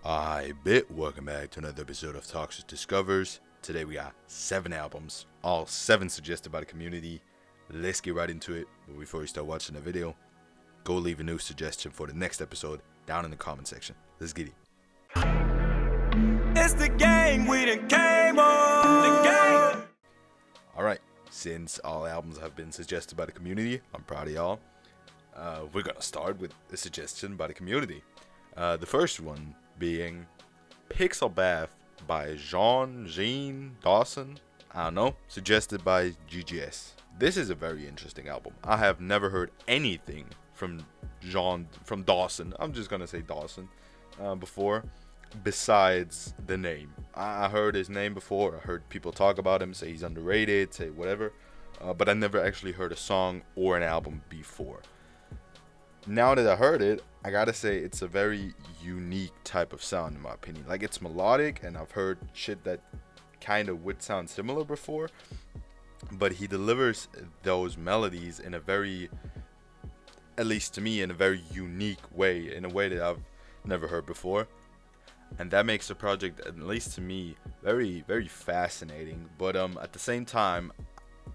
Aight BET, welcome back to another episode of Toxiris Discovers. Today we got 7 albums, all 7 suggested by the community. Let's get right into it, but before you start watching the video, go leave a new suggestion for the next episode down in the comment section. Let's get it. It's the gang, we done came on the gang. Alright, since all albums have been suggested by the community, I'm proud of y'all. We're gonna start with a suggestion by the community. The first one being Pixel Bath by Jean Dawson. I don't know, suggested by GGS. This is a very interesting album. I have never heard anything from Dawson. I'm just gonna say Dawson before, besides the name. I heard his name before. I heard people talk about him, say he's underrated, say whatever, but I never actually heard a song or an album before. Now that I heard it, I gotta say it's a very unique type of sound in my opinion. Like, it's melodic, and I've heard shit that kind of would sound similar before, but he delivers those melodies in a very, at least to me, in a very unique way, in a way that I've never heard before. And that makes the project, at least to me, very, very fascinating. But at the same time,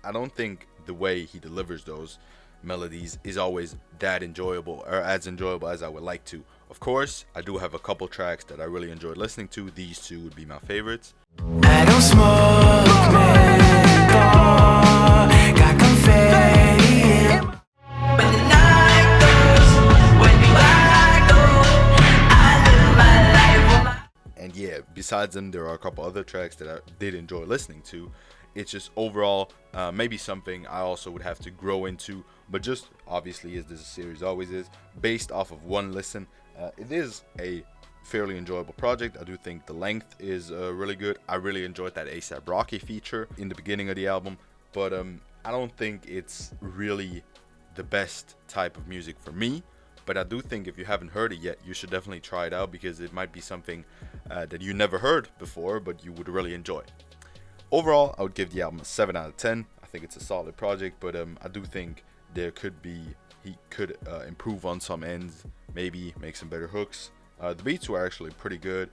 I don't think the way he delivers those melodies is always that enjoyable, or as enjoyable as I would like to. Of course, I do have a couple tracks that I really enjoyed listening to. These two would be my favorites. I don't smoke menthol, got confetti in my... When the night goes, when you go, I live my life with my... And yeah, besides them, there are a couple other tracks that I did enjoy listening to. It's just overall maybe something I also would have to grow into, but just obviously, as this series always is, based off of one listen, it is a fairly enjoyable project. I do think the length is really good. I really enjoyed that A$AP Rocky feature in the beginning of the album, but I don't think it's really the best type of music for me. But I do think if you haven't heard it yet, you should definitely try it out, because it might be something that you never heard before, but you would really enjoy. Overall, I would give the album a 7 out of 10. I think it's a solid project, but I do think he could improve on some ends, maybe make some better hooks. The beats were actually pretty good.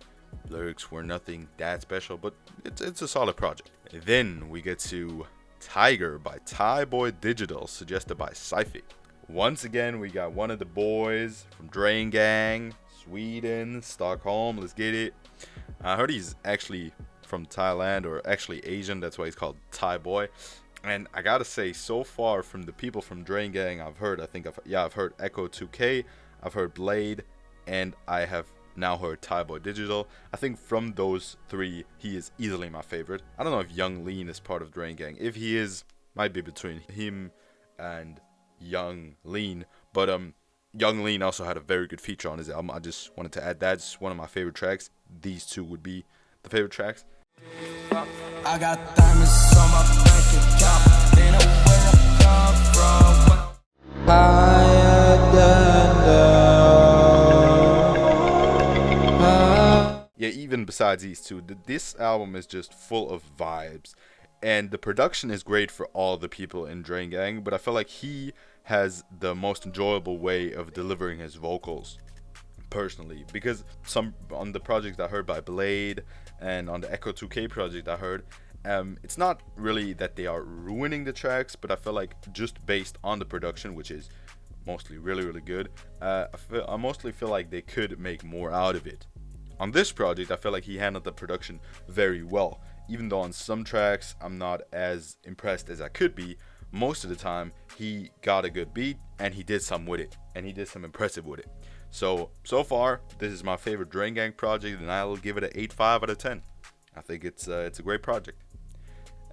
Lyrics were nothing that special, but it's a solid project. And then we get to Tiger by Thaiboy Digital, suggested by Syfy. Once again, we got one of the boys from Drain Gang, Sweden, Stockholm. Let's get it. I heard he's actually from Thailand, or actually Asian, that's why he's called Thaiboy. And I gotta say, so far from the people from Drain Gang I've heard, I've heard Echo 2K, I've heard Blade, and I have now heard Thaiboy Digital. I think from those 3, he is easily my favorite. I don't know if Young Lean is part of Drain Gang. If he is, might be between him and Young Lean, but Young Lean also had a very good feature on his album. I just wanted to add that. It's one of my favorite tracks. These 2 would be the favorite tracks. I got diamonds on my bank account. They know where I come from. Yeah, even besides these 2, this album is just full of vibes. And the production is great for all the people in Drain Gang, but I feel like he has the most enjoyable way of delivering his vocals, personally, because some on the project I heard by Blade and on the Echo 2K project I heard, it's not really that they are ruining the tracks, but I feel like just based on the production, which is mostly really, really good, I mostly feel like they could make more out of it. On this project, I feel like he handled the production very well. Even though on some tracks I'm not as impressed as I could be, most of the time he got a good beat and he did some with it, and he did some impressive with it. So far, this is my favorite Drain Gang project, and I'll give it an 8.5 out of 10. I think it's a great project.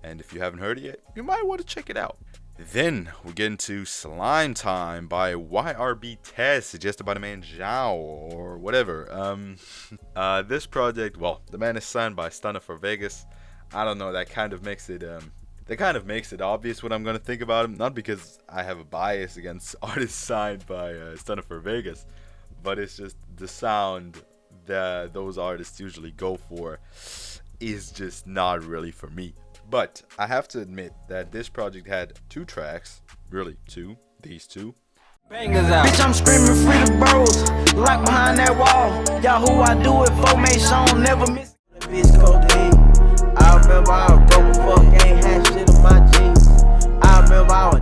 And if you haven't heard it yet, you might want to check it out. Then we get into Slime Time by YRB Tezz, suggested by the man Zhao, or whatever. This project, well, the man is signed by Stunner for Vegas. I don't know, that kind of makes it obvious what I'm gonna think about him. Not because I have a bias against artists signed by Stunner for Vegas, but it's just the sound that those artists usually go for is just not really for me. But I have to admit that this project had 2 tracks, really 2, these 2, Bangers out. Bitch, I'm screaming free the bros. Lock behind that wall. Y'all who I do it for, make sure never miss. Bitch, codeine. I remember I was broke as fuck, ain't had shit on my jeans. I remember I was.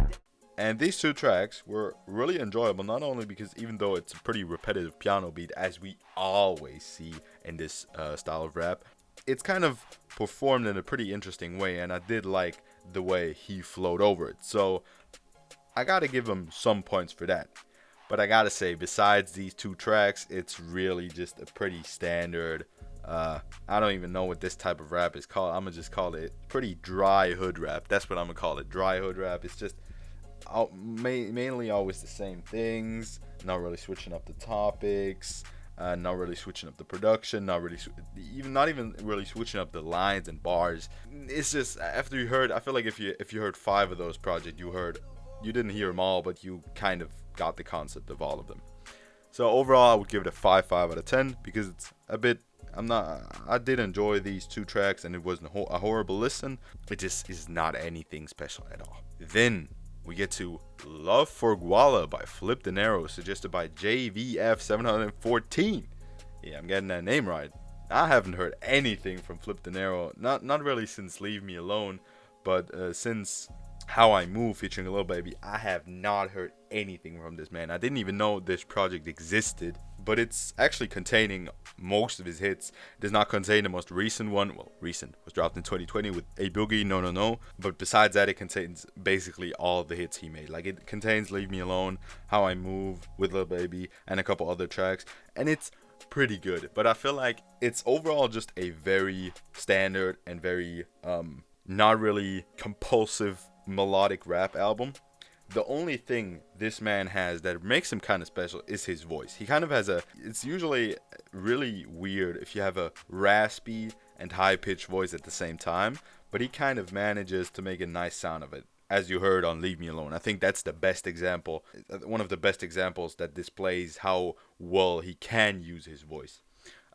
And these two tracks were really enjoyable, not only because even though it's a pretty repetitive piano beat, as we always see in this style of rap, it's kind of performed in a pretty interesting way, and I did like the way he flowed over it. So I gotta give him some points for that. But I gotta say, besides these two tracks, it's really just a pretty standard, I don't even know what this type of rap is called. I'm gonna just call it pretty dry hood rap. That's what I'm gonna call it, dry hood rap. It's just mainly always the same things, not really switching up the topics, not really switching up the production, not even really switching up the lines and bars. It's just, after you heard, I feel like if you heard 5 of those projects, you didn't hear them all, but you kind of got the concept of all of them. So overall, I would give it a 5 out of 10 because it's a bit, I did enjoy these two tracks, and it wasn't a horrible listen. It just is not anything special at all. Then we get to Love for Guala by Flipp Dinero, suggested by JVF714. Yeah, I'm getting that name right. I haven't heard anything from Flipp Dinero, not really since Leave Me Alone, but since How I Move featuring Lil Baby, I have not heard anything from this man. I didn't even know this project existed, but it's actually containing most of his hits. It does not contain the most recent one. Well, recent was dropped in 2020 with A Boogie, No No No. But besides that, it contains basically all the hits he made. Like, it contains Leave Me Alone, How I Move with Lil Baby, and a couple other tracks, and it's pretty good. But I feel like it's overall just a very standard and very not really compulsive melodic rap album. The only thing this man has that makes him kind of special is his voice. He kind of has it's usually really weird if you have a raspy and high-pitched voice at the same time, but he kind of manages to make a nice sound of it, as you heard on Leave Me Alone. I think that's the best example, one of the best examples that displays how well he can use his voice.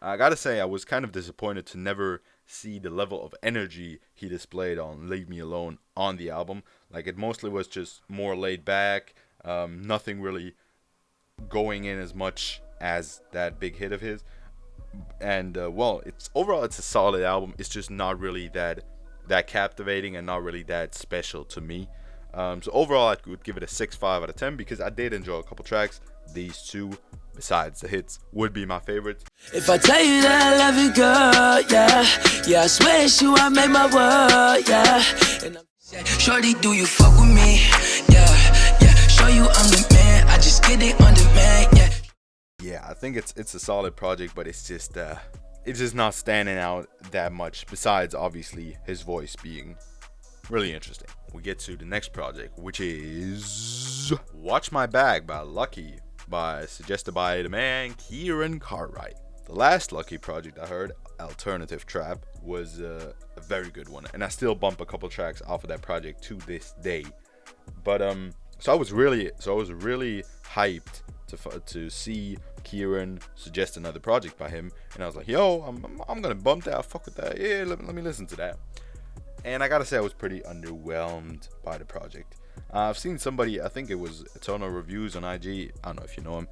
I gotta say, I was kind of disappointed to never see the level of energy he displayed on Leave Me Alone on the album. Like, it mostly was just more laid back, nothing really going in as much as that big hit of his. And well, it's a solid album. It's just not really that captivating and not really that special to me. So overall, I would give it a 6.5 out of 10 because I did enjoy a couple tracks. These two, besides the hits, would be my favorites. If I tell you that I love you, girl, yeah, I swear it's you, I made my world, yeah. And shorty, do you fuck with me? Yeah, show you I'm the man, I just get it on demand, yeah. Yeah, I think it's a solid project, but it's just not standing out that much, besides obviously his voice being really interesting. We get to the next project, which is Watch My Bag by Lucki, suggested by the man Kieran Cartwright. The last Lucki project I heard, Alternative Trap, was a very good one, and I still bump a couple tracks off of that project to this day. But so I was really hyped to see Kieran suggest another project by him, and I was like, yo, I'm gonna bump that, fuck with that, yeah, let me listen to that. And I gotta say, I was pretty underwhelmed by the project. I've seen somebody, I think it was Eternal Reviews on IG, I don't know if you know him,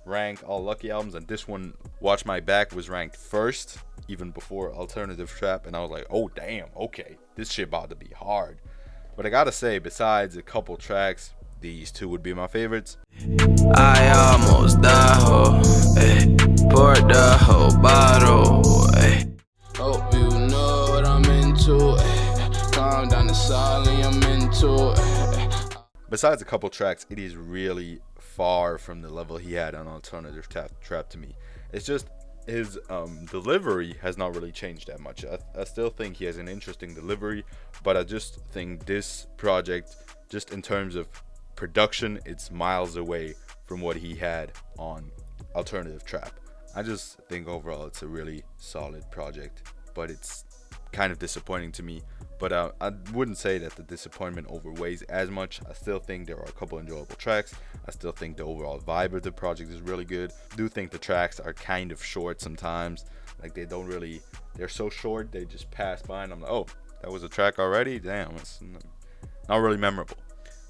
rank all Lucki albums, and this one, Watch My Back, was ranked first, even before Alternative Trap, and I was like, oh damn, okay, this shit about to be hard. But I gotta say, besides a couple tracks, these two would be my favorites. I almost died, poured the whole bottle, hope you know what I'm into, calm down the silence, I'm into it. Besides a couple tracks, it is really far from the level he had on Alternative Trap to me. It's just his delivery has not really changed that much. I still think he has an interesting delivery, but I just think this project, just in terms of production, it's miles away from what he had on Alternative Trap. I just think overall it's a really solid project, but it's kind of disappointing to me. But I wouldn't say that the disappointment overweighs as much. I still think there are a couple enjoyable tracks. I still think the overall vibe of the project is really good. I do think the tracks are kind of short sometimes. Like, they're so short, they just pass by and I'm like, oh, that was a track already? Damn, it's not really memorable.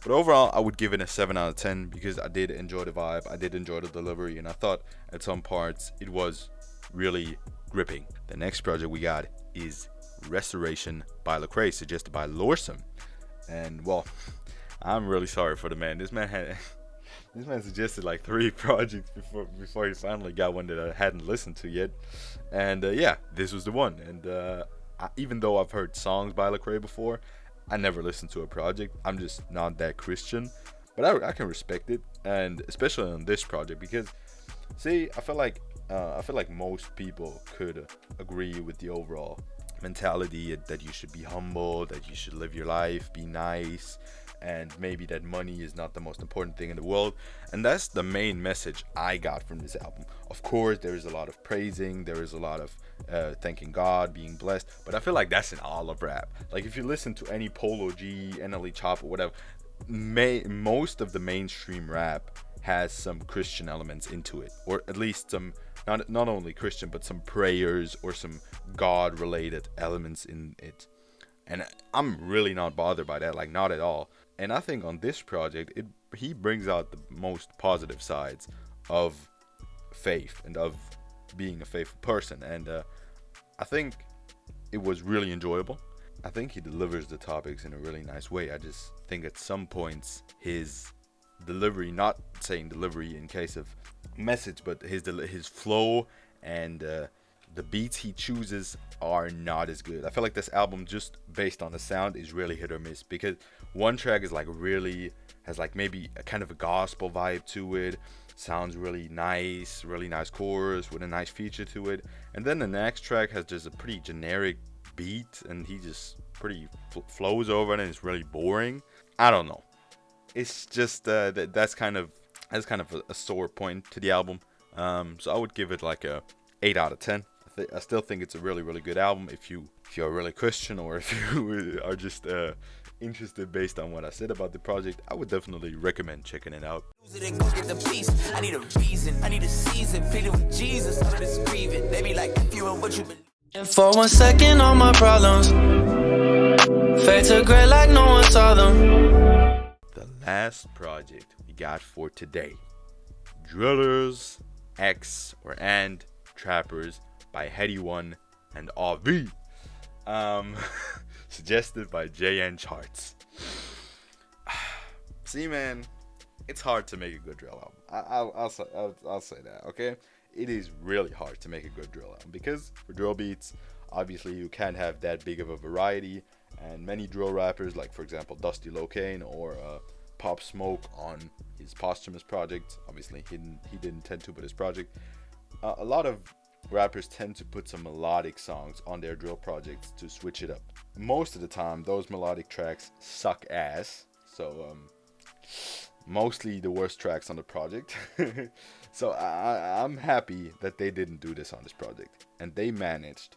But overall, I would give it a 7 out of 10 because I did enjoy the vibe, I did enjoy the delivery, and I thought at some parts it was really gripping. The next project we got is Restoration by Lecrae, suggested by Lawson. And well, I'm really sorry for the man. This man suggested like 3 projects before he finally got one that I hadn't listened to yet. And yeah, this was the one. And even though I've heard songs by Lecrae before, I never listened to a project. I'm just not that Christian, but I can respect it, and especially on this project because, see, I feel like most people could agree with the overall mentality that you should be humble, that you should live your life, be nice, and maybe that money is not the most important thing in the world. And that's the main message I got from this album. Of course, there is a lot of praising, there is a lot of thanking God, being blessed, but I feel like that's in all of rap. Like if you listen to any Polo G, NLE Chopper, whatever, most of the mainstream rap has some Christian elements into it, or at least some not only Christian but some prayers or some God related elements in it. And I'm really not bothered by that, like not at all. And I think on this project, he brings out the most positive sides of faith and of being a faithful person. And I think it was really enjoyable. I think he delivers the topics in a really nice way. I just think at some points his delivery, not saying delivery in case of message, but his flow and the beats he chooses are not as good. I feel like this album, just based on the sound, is really hit or miss, because one track is like really has like maybe a kind of a gospel vibe to it, sounds really nice chorus with a nice feature to it, and then the next track has just a pretty generic beat and he just pretty flows over it and it's really boring. I don't know, it's just that's kind of a sore point to the album. So I would give it like a 8 out of 10. I still think it's a really good album if you are really Christian, or if you are just interested based on what I said about the project. I would definitely recommend checking it out. I need a reason, I need a season, pleading with Jesus, I'm just grieving. They be like, if you and what you believe. And for 1 second, all my problems fade to gray like no one saw them. The last project we got for today, Drillers X and Trappers by Headie 1 and RV. Suggested by JN Charts. See, man, it's hard to make a good drill album. I'll say that, okay? It is really hard to make a good drill album because for drill beats, obviously you can't have that big of a variety, and many drill rappers, like for example Dusty Locane or Pop Smoke on his posthumous project, obviously he didn't tend to, but his project, a lot of rappers tend to put some melodic songs on their drill projects to switch it up. Most of the time those melodic tracks suck ass, so mostly the worst tracks on the project. So I'm happy that they didn't do this on this project, and they managed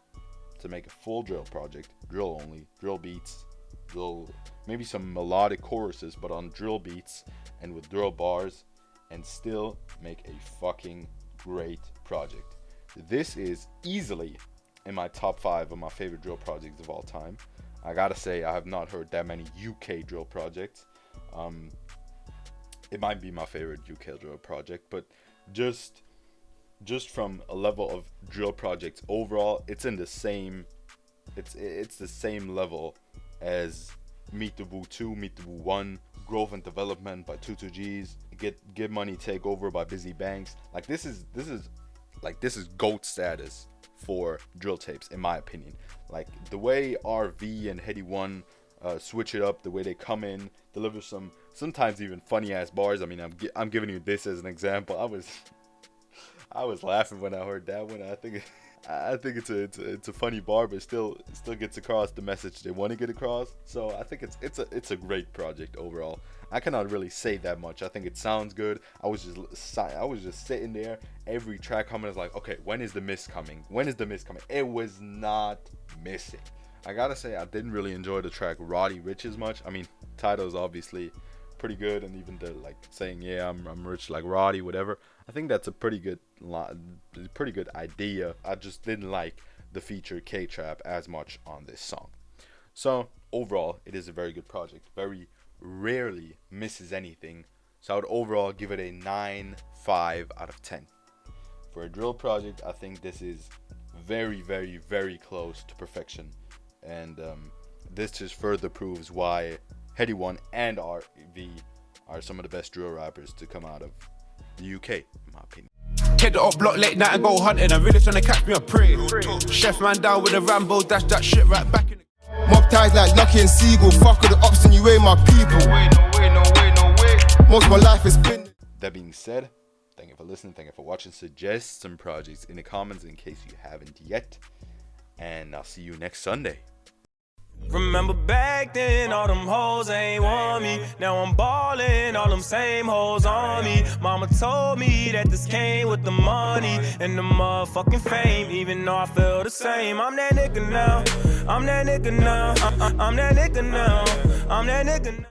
to make a full drill project, drill only, drill beats, drill, maybe some melodic choruses, but on drill beats and with drill bars, and still make a fucking great project. This is easily in my top 5 of my favorite drill projects of all time. I gotta say, I have not heard that many UK drill projects. It might be my favorite UK drill project, but just from a level of drill projects overall, it's in the same, it's the same level as Meet the Woo 2, Meet the Woo 1, Growth and Development by 22Gs, Get Money Take Over by Busy Banks. Like this is GOAT status for drill tapes, in my opinion. Like the way RV and Headie 1 switch it up, the way they come in, deliver some sometimes even funny ass bars. I mean, I'm giving you this as an example. I was laughing when I heard that one. I think it's a funny bar, but still gets across the message they want to get across. So I think it's a great project overall. I cannot really say that much. I think it sounds good. I was just sitting there. Every track coming is like, okay, when is the miss coming? When is the miss coming? It was not missing. I gotta say, I didn't really enjoy the track Roddy Rich as much. I mean, title's obviously pretty good, and even the like saying, yeah, I'm rich like Roddy, whatever. I think that's a pretty good idea. I just didn't like the feature K-Trap as much on this song. So overall, it is a very good project, very rarely misses anything. So I would overall give it a 9.5 out of 10. For a drill project, I think this is very, very, very close to perfection. And this just further proves why Headie 1 and RV are some of the best drill rappers to come out of the UK, in my opinion. Hit the up block late night and go hunting. I'm really trying to catch me a prey. Chef man down with a Rambo, dash that shit right back in the... Mob ties like Lucki and Seagull. Fuck with the ops and you ain't my people. No way. Most of my life has been... That being said, thank you for listening, thank you for watching. Suggest some projects in the comments in case you haven't yet. And I'll see you next Sunday. Remember back then, all them hoes ain't want me. Now I'm ballin', all them same hoes on me. Mama told me that this came with the money and the motherfucking fame. Even though I feel the same, I'm that nigga now. I'm that nigga now. I'm that nigga now. I'm that nigga now.